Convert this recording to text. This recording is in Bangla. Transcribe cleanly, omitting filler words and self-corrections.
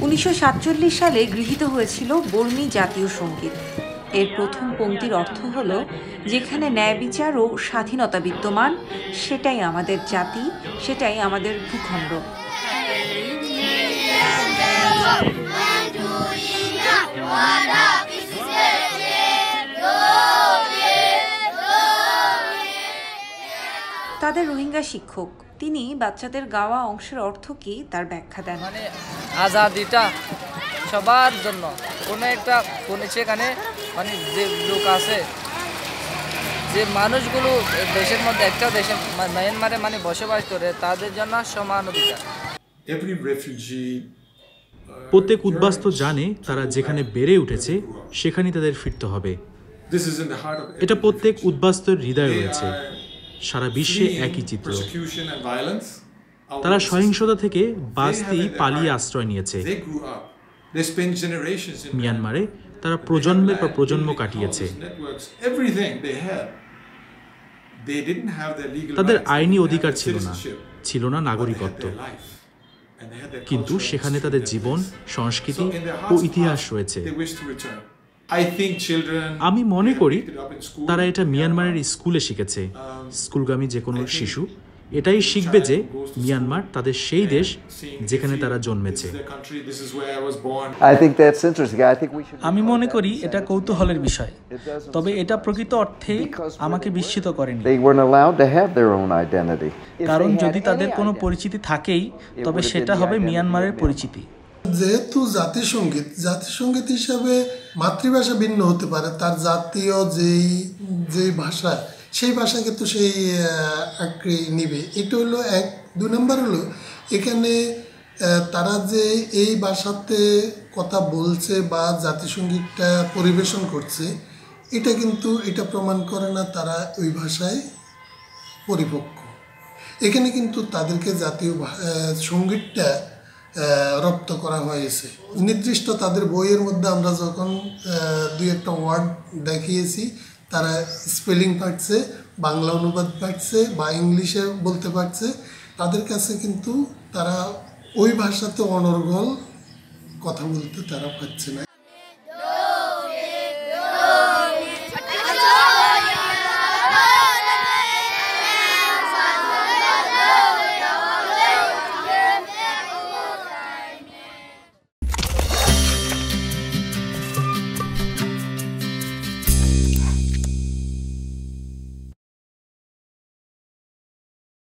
1947 সালে গৃহীত হয়েছিল বর্মী জাতীয় সঙ্গীত। এর প্রথম পংক্তির অর্থ হল, যেখানে ন্যায় বিচার ও স্বাধীনতা বিদ্যমান, সেটাই আমাদের জাতি, সেটাই আমাদের ভূখণ্ড। তাদের রোহিঙ্গা শিক্ষক, তিনি বাচ্চাদের গাওয়া অংশের অর্থ কি তার ব্যাখ্যা দেন। মানে আজাদিটা সবার জন্য, কোনো একটা সেখানে মানে যে লোক আছে, যে মানুষগুলো দেশের মধ্যে একটা দেশে মায়ানমারে মানে বসবাস করে, তাদের জন্য সমান অধিকার। প্রত্যেক উদ্বাস্তু জানে তারা যেখানে বেড়ে উঠেছে সেখানেই তাদের ফিরতে হবে। এটা প্রত্যেক উদ্বাস্তুর হৃদয়ে রয়েছে। সারা বিশ্বে একই চিত্র। তারা সহিংসতা থেকে বাঁচতেই পালিয়ে আশ্রয় নিয়েছে। মিয়ানমারে তারা প্রজন্মের পর প্রজন্ম কাটিয়েছে। তাদের আইনি অধিকার ছিল না নাগরিকত্ব, কিন্তু সেখানে তাদের জীবন, সংস্কৃতি ও ইতিহাস রয়েছে। আমি মনে করি তারা এটা মিয়ানমারের স্কুলে শিখেছে। স্কুলগামী যে কোনো শিশু এটাই শিখবে যে মিয়ানমার তাদের সেই দেশ যেখানে তারা জন্মেছে। আমি মনে করি এটা কৌতূহলের বিষয়, তবে এটা প্রকৃত অর্থে আমাকে বিস্মিত করেনি। কারণ যদি তাদের কোনো পরিচিতি থাকেই, তবে সেটা হবে মিয়ানমারের পরিচিতি। যেহেতু জাতিসংগীত হিসাবে মাতৃভাষা ভিন্ন হতে পারে, তার জাতীয় যেই ভাষা, সেই ভাষা কিন্তু সেই আঁকড়ে নিবে। এটা হলো এক। 2 নম্বর হলো, এখানে তারা যে এই ভাষাতে কথা বলছে বা জাতিসংগীতটা পরিবেশন করছে, এটা প্রমাণ করে না তারা ওই ভাষায় পরিপক্ক। এখানে কিন্তু তাদেরকে জাতীয় সঙ্গীতটা রপ্ত করা হয়েছে। নির্দিষ্ট তাদের বইয়ের মধ্যে আমরা যখন 2-1টা ওয়ার্ড দেখিয়েছি, তারা স্পেলিং পারছে, বাংলা অনুবাদ পারছে বা ইংলিশে বলতে পারছে, তাদের কাছে কিন্তু তারা ওই ভাষাতে অনর্গল কথা বলতে তারা পারছে না।